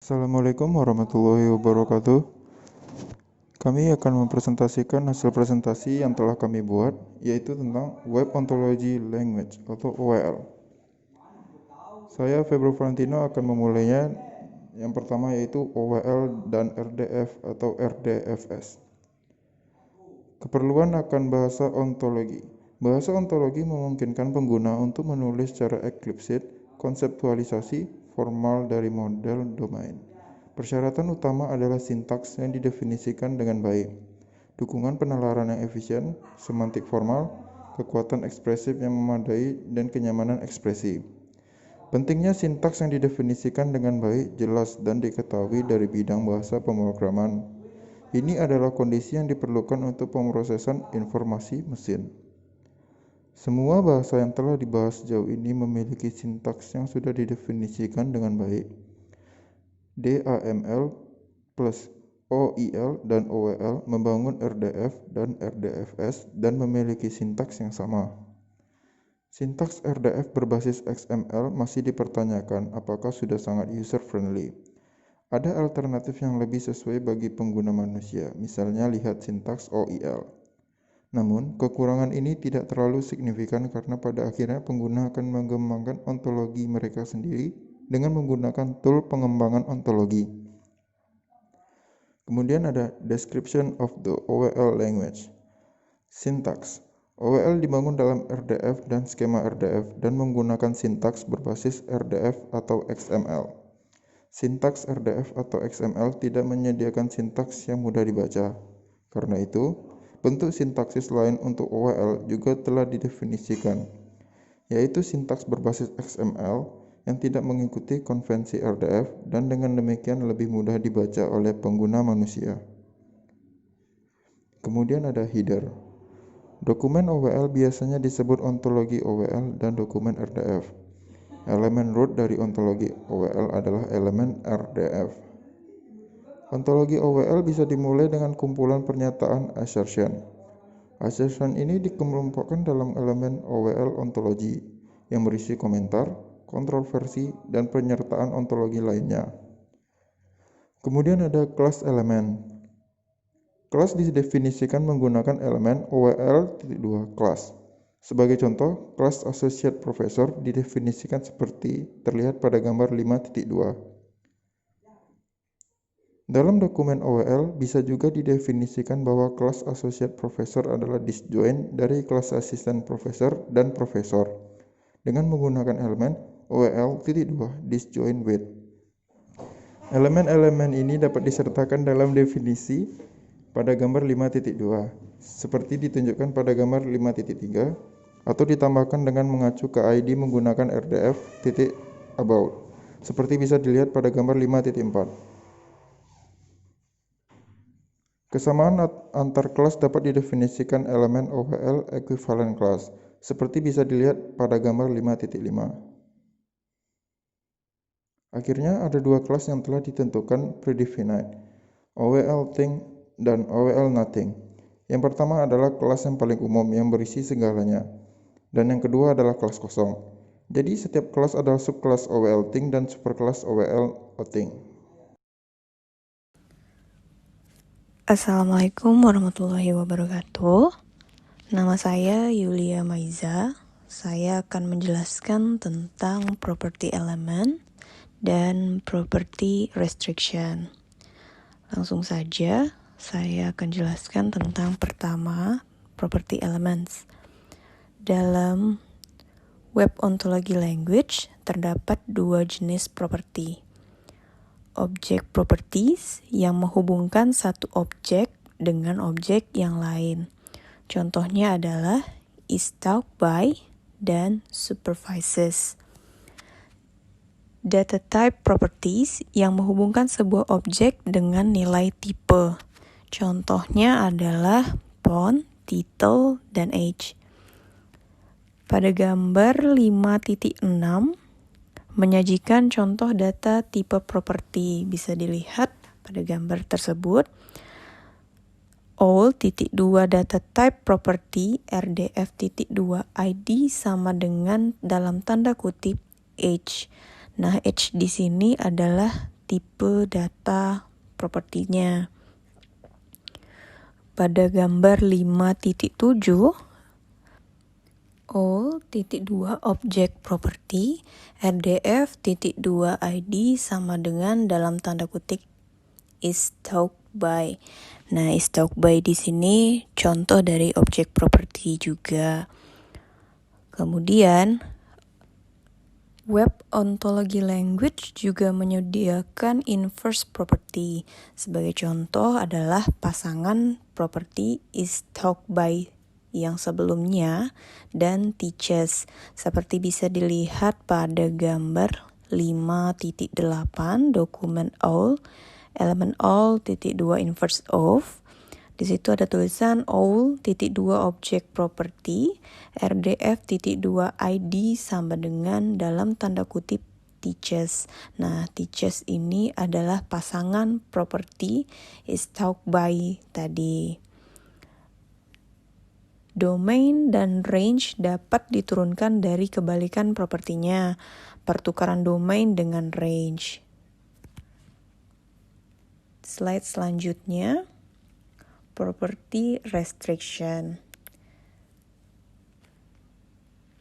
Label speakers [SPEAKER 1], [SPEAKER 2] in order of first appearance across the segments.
[SPEAKER 1] Assalamualaikum warahmatullahi wabarakatuh. Kami akan mempresentasikan hasil presentasi yang telah kami buat, yaitu tentang Web Ontology Language atau OOL. Saya Febro Valentino akan memulainya. Yang pertama yaitu OOL dan RDF atau RDFS. Keperluan akan bahasa ontologi. Bahasa ontologi memungkinkan pengguna untuk menulis secara eksplisit konseptualisasi formal dari model domain. Persyaratan utama adalah sintaks yang didefinisikan dengan baik, dukungan penalaran yang efisien, semantik formal, kekuatan ekspresif yang memadai, dan kenyamanan ekspresi. Pentingnya sintaks yang didefinisikan dengan baik, jelas, dan diketahui dari bidang bahasa pemrograman. Ini adalah kondisi yang diperlukan untuk pemrosesan informasi mesin. Semua bahasa yang telah dibahas sejauh ini memiliki sintaks yang sudah didefinisikan dengan baik. DAML plus OIL dan OWL membangun RDF dan RDFS dan memiliki sintaks yang sama. Sintaks RDF berbasis XML masih dipertanyakan apakah sudah sangat user-friendly. Ada alternatif yang lebih sesuai bagi pengguna manusia, misalnya lihat sintaks OIL. Namun, kekurangan ini tidak terlalu signifikan karena pada akhirnya pengguna akan mengembangkan ontologi mereka sendiri dengan menggunakan tool pengembangan ontologi. Kemudian ada description of the OOL language. Sintaks. OOL dibangun dalam RDF dan skema RDF dan menggunakan sintaks berbasis RDF atau XML. Sintaks RDF atau XML tidak menyediakan sintaks yang mudah dibaca. Karena itu, bentuk sintaksis lain untuk OOL juga telah didefinisikan, yaitu sintaks berbasis XML yang tidak mengikuti konvensi RDF dan dengan demikian lebih mudah dibaca oleh pengguna manusia. Kemudian ada header. Dokumen OOL biasanya disebut ontologi OOL dan dokumen RDF. Elemen root dari ontologi OOL adalah elemen RDF. Ontologi OOL bisa dimulai dengan kumpulan pernyataan assertion. Assertion ini dikelompokkan dalam elemen OOL ontologi yang berisi komentar, kontroversi, dan penyertaan ontologi lainnya. Kemudian ada kelas elemen. Kelas didefinisikan menggunakan elemen OOL.2 kelas. Sebagai contoh, kelas Associate Professor didefinisikan seperti terlihat pada gambar 5.2. Dalam dokumen OOL bisa juga didefinisikan bahwa kelas Associate Professor adalah disjoint dari kelas Assistant Professor dan Professor dengan menggunakan elemen OOL.2 disjoint with. Elemen-elemen ini dapat disertakan dalam definisi pada gambar 5.2 seperti ditunjukkan pada gambar 5.3 atau ditambahkan dengan mengacu ke ID menggunakan RDF.about seperti bisa dilihat pada gambar 5.4. Kesamaan antar kelas dapat didefinisikan elemen OOL equivalent class seperti bisa dilihat pada gambar 5.5. Akhirnya ada dua kelas yang telah ditentukan predefinite, OOL thing dan OOL nothing. Yang pertama adalah kelas yang paling umum yang berisi segalanya, dan yang kedua adalah kelas kosong. Jadi setiap kelas adalah subkelas OOL thing dan superkelas OOL thing.
[SPEAKER 2] Assalamualaikum warahmatullahi wabarakatuh. Nama saya Yulia Maiza. Saya akan menjelaskan tentang property element dan property restriction. Langsung saja, saya akan jelaskan tentang pertama, property elements. Dalam Web Ontology Language terdapat dua jenis property. Object properties yang menghubungkan satu objek dengan objek yang lain. Contohnya adalah is taught by dan supervises. Data type properties yang menghubungkan sebuah objek dengan nilai tipe. Contohnya adalah font, title, dan age. Pada gambar 5.6 menyajikan contoh data tipe properti. Bisa dilihat pada gambar tersebut. All.2 data type property RDF.2 ID sama dengan dalam tanda kutip age. Nah, age di sini adalah tipe data propertinya. Pada gambar 5.7, all.2 object property RDF.2 ID sama dengan dalam tanda kutip is taught by. Nah, is taught by di sini contoh dari object property juga. Kemudian Web Ontology Language juga menyediakan inverse property. Sebagai contoh adalah pasangan property is taught by yang sebelumnya dan teaches. Seperti bisa dilihat pada gambar 5.8 dokumen all, elemen all.2 inverse of. Di situ ada tulisan all.2 object property RDF.2 ID sama dengan dalam tanda kutip teaches. Nah, teaches ini adalah pasangan property is taught by tadi. Domain dan range dapat diturunkan dari kebalikan propertinya, pertukaran domain dengan range. Slide selanjutnya. Property restriction.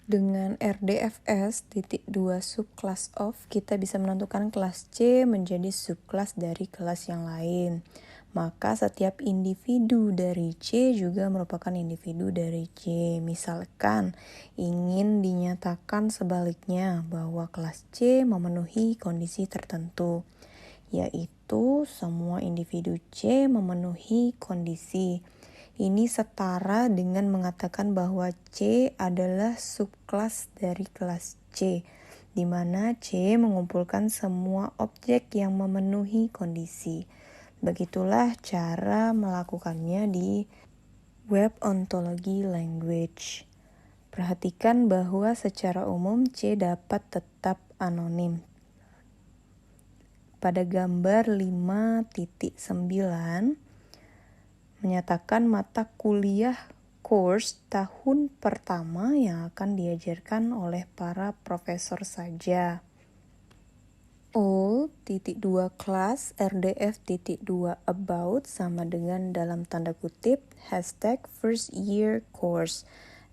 [SPEAKER 2] Dengan RDFS.2 subclass of, kita bisa menentukan kelas C menjadi subclass dari kelas yang lain. Maka setiap individu dari C juga merupakan individu dari C. Misalkan ingin dinyatakan sebaliknya bahwa kelas C memenuhi kondisi tertentu, yaitu semua individu C memenuhi kondisi. Ini setara dengan mengatakan bahwa C adalah subkelas dari kelas C, di mana C mengumpulkan semua objek yang memenuhi kondisi. Begitulah cara melakukannya di Web Ontology Language. Perhatikan bahwa secara umum C dapat tetap anonim. Pada gambar 5.9 menyatakan mata kuliah course tahun pertama yang akan diajarkan oleh para profesor saja. all.2 class RDF.2 about sama dengan dalam tanda kutip hashtag first year course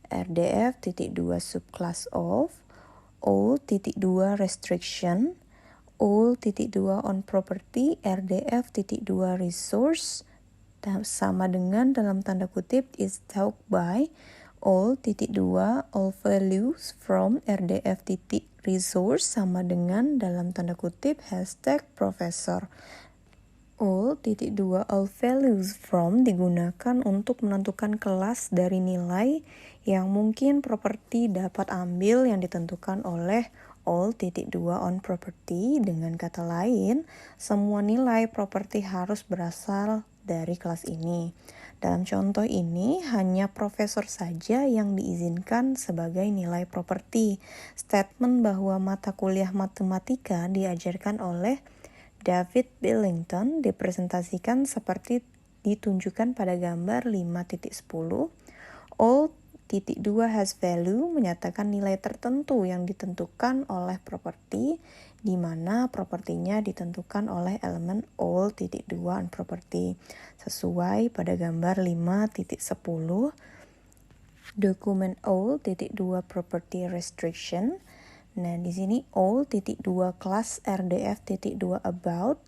[SPEAKER 2] RDF.2 subclass of all.2 restriction all.2 on property RDF.2 resource sama dengan dalam tanda kutip is taught by all.2 all values from RDF.resource sama dengan dalam tanda kutip hashtag professor. all.2 all values from digunakan untuk menentukan kelas dari nilai yang mungkin properti dapat ambil yang ditentukan oleh all.2 on property. Dengan kata lain, semua nilai properti harus berasal dari kelas ini. Dalam contoh ini, hanya profesor saja yang diizinkan sebagai nilai properti. Statement bahwa mata kuliah matematika diajarkan oleh David Billington dipresentasikan seperti ditunjukkan pada gambar 5.10. all.2 has value menyatakan nilai tertentu yang ditentukan oleh properti, di mana propertinya ditentukan oleh elemen all.2 on property. Sesuai pada gambar 5.10, dokumen all.2 property restriction. Nah, di sini all.2 class RDF.2 about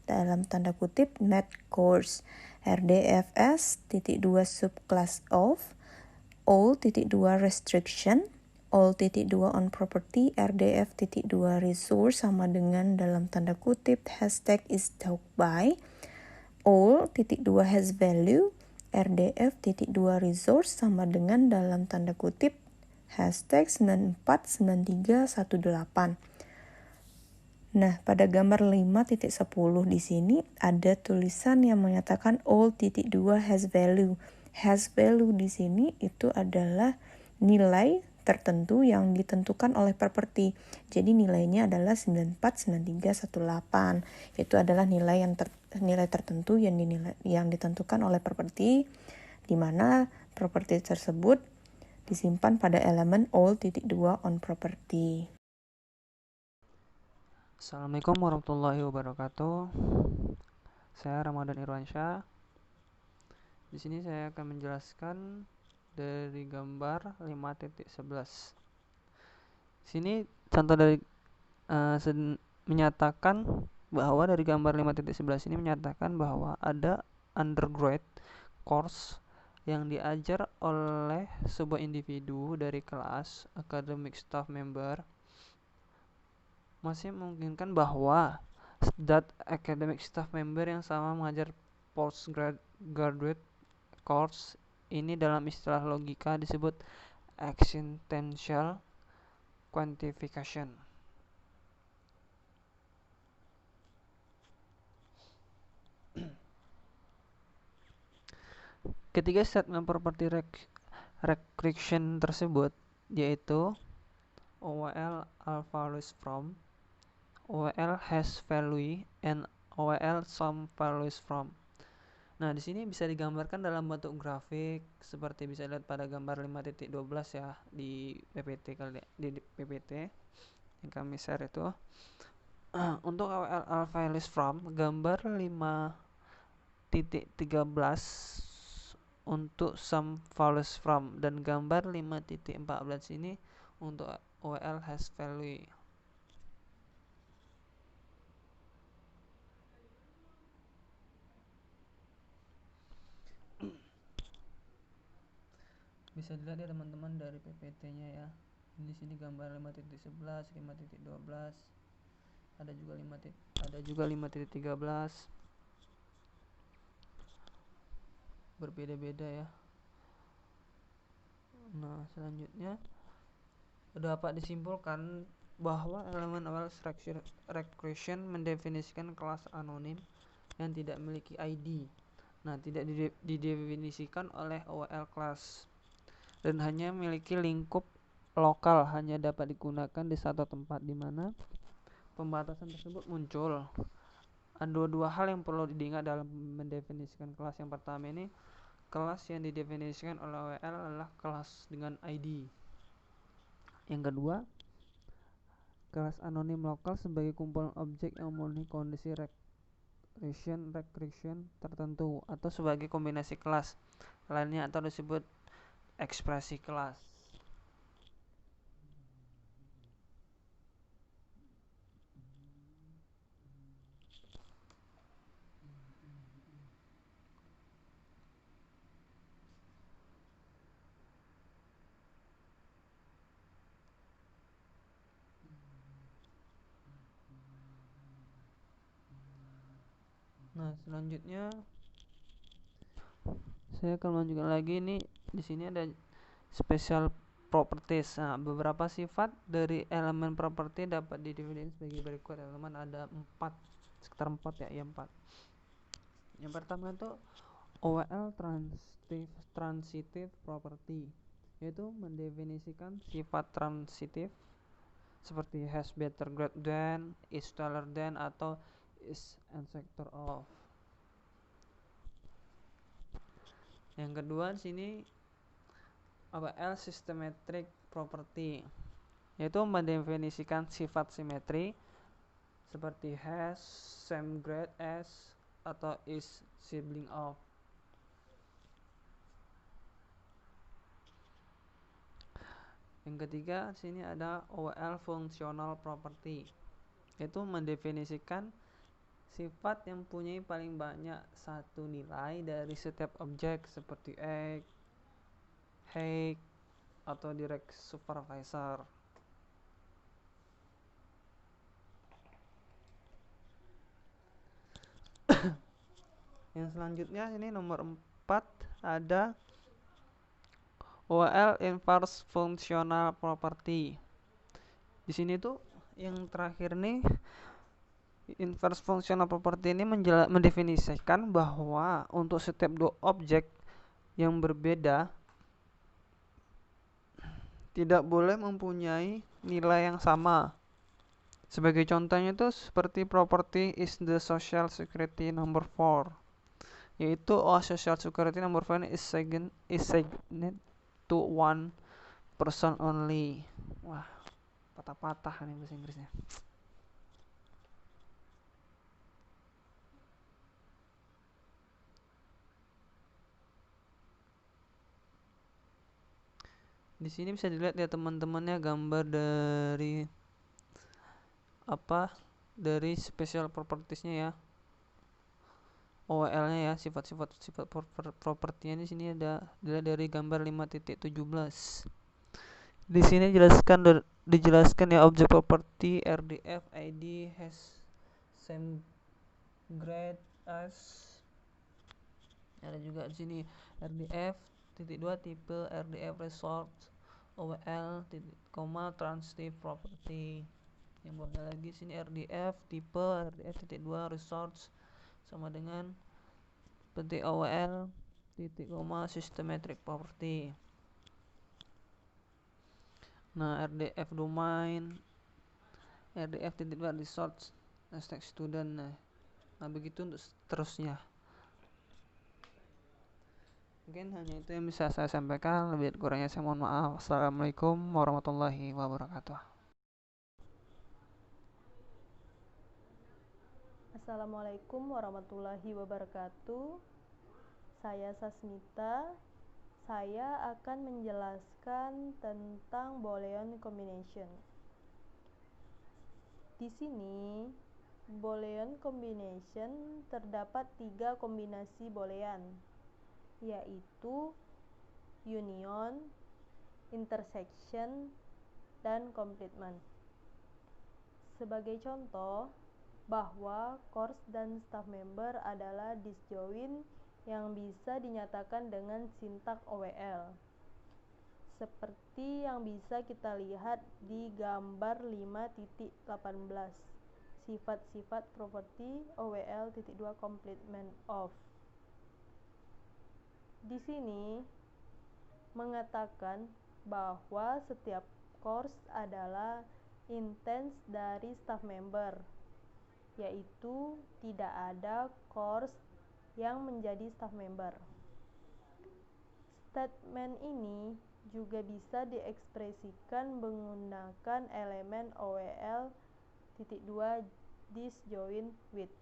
[SPEAKER 2] dalam tanda kutip math course RDFS.2 subclass of all.2 restriction all.2 on property RDF.2 resource sama dengan dalam tanda kutip hashtag is taught by all.2 has value RDF.2 resource sama dengan dalam tanda kutip hashtag 949318. Nah, pada gambar 5.10 di sini ada tulisan yang menyatakan all.2 has value. Has value di sini itu adalah nilai tertentu yang ditentukan oleh properti. Jadi nilainya adalah 949318. Itu adalah nilai tertentu yang ditentukan oleh properti, di mana properti tersebut disimpan pada elemen all.2 on property.
[SPEAKER 3] Assalamualaikum warahmatullahi wabarakatuh. Saya Ramadan Irwansyah. Di sini saya akan menjelaskan dari gambar 5.11. Sini contoh dari menyatakan bahwa dari gambar 5.11 ini menyatakan bahwa ada undergrad course yang diajar oleh sebuah individu dari kelas academic staff member masih memungkinkan bahwa that academic staff member yang sama mengajar postgraduate course ini dalam istilah logika disebut existential quantification. Ketiga statement property recursion tersebut yaitu OWL all values from, OWL has value, and OWL some values from. Nah, di sini bisa digambarkan dalam bentuk grafik seperti bisa lihat pada gambar 5.12 ya di PPT di PPT yang kami share itu. Untuk OWL all values from gambar 5.13 untuk some values from dan gambar 5.14 ini untuk OWL has value. Bisa dilihat ya teman-teman dari PPT-nya ya. Di sini gambar 5.11, 5.12. Ada juga 5.13. Berbeda-beda ya. Nah, selanjutnya dapat disimpulkan bahwa elemen OWL recursion mendefinisikan kelas anonim yang tidak memiliki ID. Nah, tidak didefinisikan oleh OWL class dan hanya memiliki lingkup lokal, hanya dapat digunakan di satu tempat di mana pembatasan tersebut muncul. Ada dua hal yang perlu diingat dalam mendefinisikan kelas. Yang pertama ini, kelas yang didefinisikan oleh OWL adalah kelas dengan ID. Yang kedua, kelas anonim lokal sebagai kumpulan objek yang memenuhi kondisi recursion tertentu atau sebagai kombinasi kelas lainnya atau disebut ekspresi kelas. Nah, selanjutnya saya akan melanjutkan lagi. Ini di sini ada special properties. Nah, beberapa sifat dari elemen property dapat didefinisikan sebagai berikut. Elemen ada 4, sekitar 4 ya, 4. Yang pertama itu OWL transitive property, yaitu mendefinisikan sifat transitif seperti has better grade than, is taller than, atau is ancestor of. Yang kedua di sini OWL systematic property, yaitu mendefinisikan sifat simetri seperti has, same grade as, atau is sibling of. Yang ketiga di sini ada OWL functional property, yaitu mendefinisikan sifat yang mempunyai paling banyak satu nilai dari setiap objek seperti egg, height, atau direct supervisor. Yang selanjutnya ini nomor 4 ada OWL inverse functional property. Di sini tuh yang terakhir nih, inverse functional property ini mendefinisikan bahwa untuk setiap dua objek yang berbeda tidak boleh mempunyai nilai yang sama. Sebagai contohnya itu seperti property is the social security number 4, yaitu social security number 4 is assigned to one person only. Wah, patah-patah nih bahasa Inggrisnya. Di sini bisa dilihat ya teman-temannya gambar dari dari special propertiesnya ya, OWL-nya ya, sifat-sifat propertinya di sini ada dilihat dari gambar 5.17. Di sini dijelaskan ya object property RDF ID has same grade as. Ada juga di sini RDF titik 2 tipe RDF resort OWL titik koma transitive property. Yang bawah lagi sini RDF tipe RDF titik 2 resorts sama dengan titik OWL titik koma systematic property. Nah, RDF domain RDF titik 2 resorts hashtag student. Nah begitu untuk seterusnya. Mungkin hanya itu yang bisa saya sampaikan, lebih kurangnya saya mohon maaf. Assalamualaikum warahmatullahi wabarakatuh.
[SPEAKER 4] Assalamualaikum warahmatullahi wabarakatuh. Saya Sasmita. Saya akan menjelaskan tentang Boolean combination. Di sini, Boolean combination terdapat 3 kombinasi Boolean, yaitu union, intersection, dan complement. Sebagai contoh, bahwa course dan staff member adalah disjoint yang bisa dinyatakan dengan sintak OWL. Seperti yang bisa kita lihat di gambar 5.18, sifat-sifat properti OWL.2 complement of. Di sini mengatakan bahwa setiap course adalah instance dari staff member, yaitu tidak ada course yang menjadi staff member. Statement ini juga bisa diekspresikan menggunakan elemen OWL.2 disjoint with.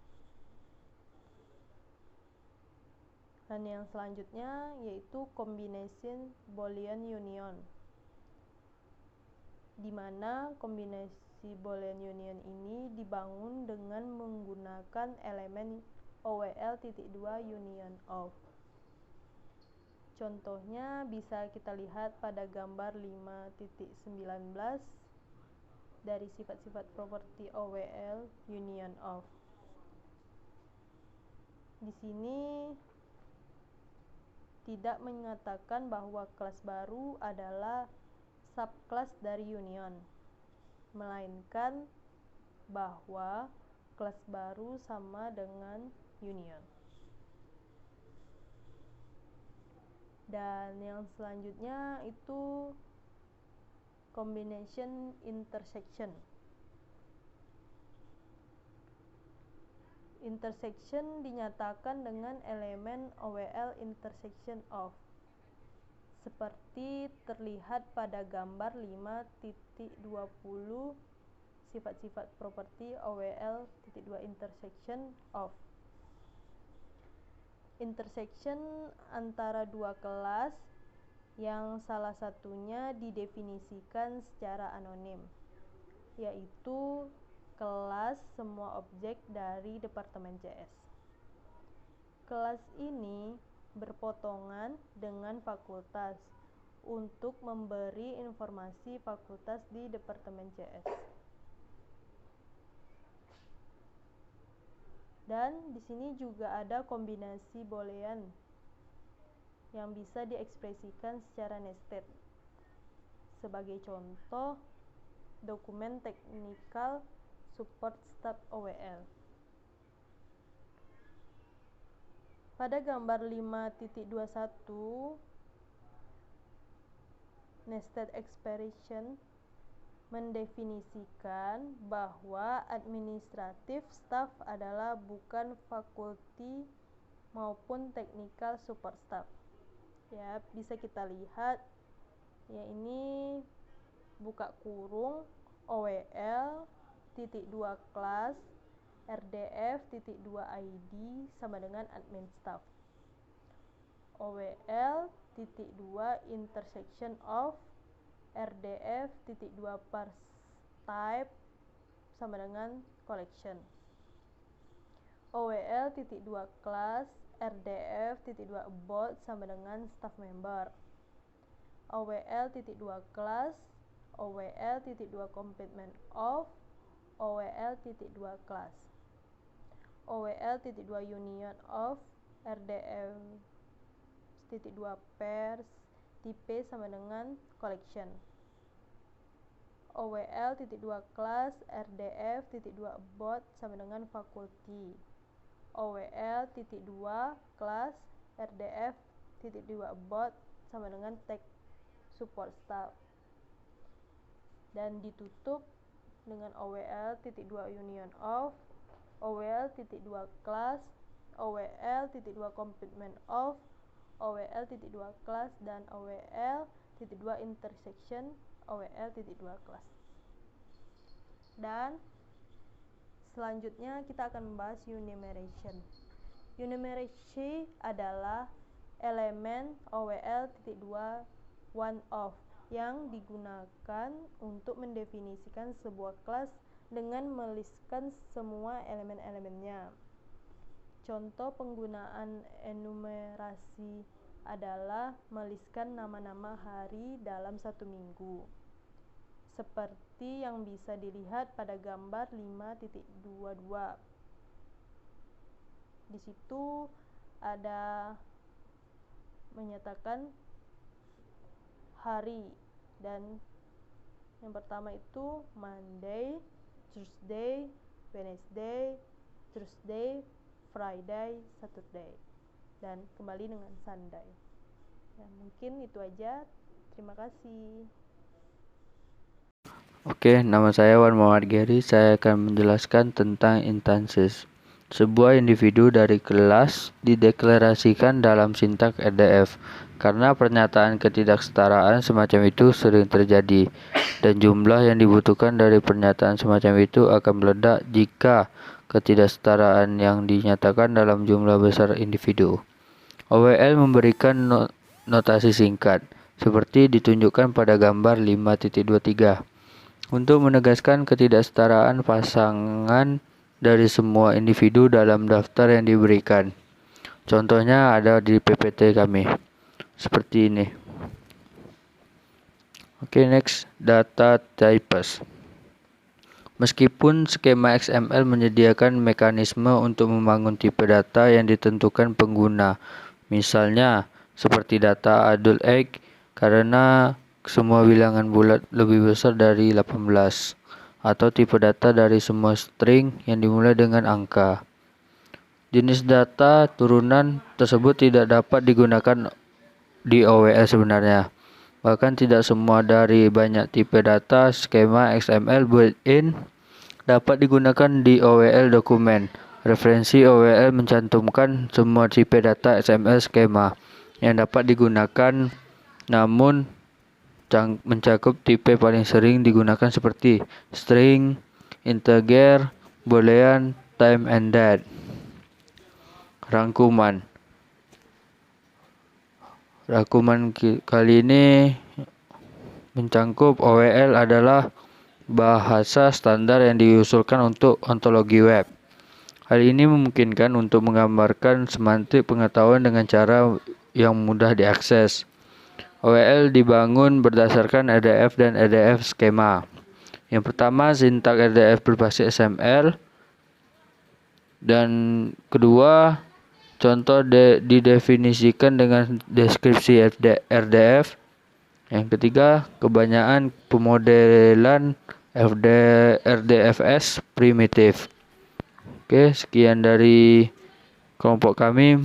[SPEAKER 4] Dan yang selanjutnya yaitu combination Boolean union, di mana kombinasi Boolean union ini dibangun dengan menggunakan elemen OWL.2 union of. Contohnya bisa kita lihat pada gambar 5.19 dari sifat-sifat properti OWL union of. Di sini tidak mengatakan bahwa kelas baru adalah subkelas dari union, melainkan bahwa kelas baru sama dengan union. Dan yang selanjutnya itu combination intersection. Intersection dinyatakan dengan elemen OWL intersection of, seperti terlihat pada gambar 5.20 sifat-sifat properti OWL.2 intersection of. Intersection antara dua kelas yang salah satunya didefinisikan secara anonim, yaitu kelas semua objek dari Departemen CS. Kelas ini berpotongan dengan fakultas untuk memberi informasi fakultas di Departemen CS. Dan di sini juga ada kombinasi Boolean yang bisa diekspresikan secara nested. Sebagai contoh, dokumen technical support staff OWL. Pada gambar 5.21, nested expression mendefinisikan bahwa administratif staff adalah bukan fakulti maupun technical support staff. Ya, bisa kita lihat ya, ini buka kurung OWL.2 kelas RDF.2 ID sama dengan admin staff. OWL.2 intersection of RDF.2 parse type sama dengan collection. OWL.2 class RDF.2 about sama dengan staff member. OWL.2 class OWL.2 commitment of OWL.2 class OWL.2 union of RDF.2 pairs tipe sama dengan collection. OWL.2 class RDF.2 about sama dengan faculty. OWL.2 class RDF.2 about sama dengan tech support staff. Dan ditutup dengan OWL.2 union of OWL.2 class OWL.2 commitment of OWL.2 class dan OWL.2 intersection OWL.2 class. Dan selanjutnya kita akan membahas enumeration. Enumeration adalah elemen OWL.2 one of yang digunakan untuk mendefinisikan sebuah kelas dengan melistkan semua elemen-elemennya. Contoh penggunaan enumerasi adalah melistkan nama-nama hari dalam satu minggu, seperti yang bisa dilihat pada gambar 5.22. Di situ ada menyatakan hari, dan yang pertama itu Monday, Tuesday, Wednesday, Thursday, Friday, Saturday, dan kembali dengan Sunday. Ya, mungkin itu aja. Terima kasih.
[SPEAKER 5] Oke, nama saya Wan Muhammad Gary. Saya akan menjelaskan tentang instances. Sebuah individu dari kelas dideklarasikan dalam sintaks RDF karena pernyataan ketidaksetaraan semacam itu sering terjadi, dan jumlah yang dibutuhkan dari pernyataan semacam itu akan meledak jika ketidaksetaraan yang dinyatakan dalam jumlah besar individu. OWL memberikan notasi singkat, seperti ditunjukkan pada gambar 5.23, untuk menegaskan ketidaksetaraan pasangan dari semua individu dalam daftar yang diberikan. Contohnya ada di PPT kami, seperti ini. Oke, next, data types. Meskipun skema XML menyediakan mekanisme untuk membangun tipe data yang ditentukan pengguna, misalnya seperti data adult age, karena semua bilangan bulat lebih besar dari 18, atau tipe data dari semua string yang dimulai dengan angka. Jenis data turunan tersebut tidak dapat digunakan di OWL sebenarnya. Bahkan tidak semua dari banyak tipe data skema XML built-in dapat digunakan di OWL dokumen. Referensi OWL mencantumkan semua tipe data XML skema yang dapat digunakan, namun mencakup tipe paling sering digunakan seperti string, integer, boolean, time and date. Rangkuman kali ini mencangkup OWL adalah bahasa standar yang diusulkan untuk ontologi web. Hal ini memungkinkan untuk menggambarkan semantik pengetahuan dengan cara yang mudah diakses. OWL dibangun berdasarkan RDF dan RDF skema. Yang pertama, sintaks RDF berbasis XML, dan kedua, contoh didefinisikan dengan deskripsi RDF. Yang ketiga, kebanyakan pemodelan RDFS primitif. Oke, sekian dari kelompok kami.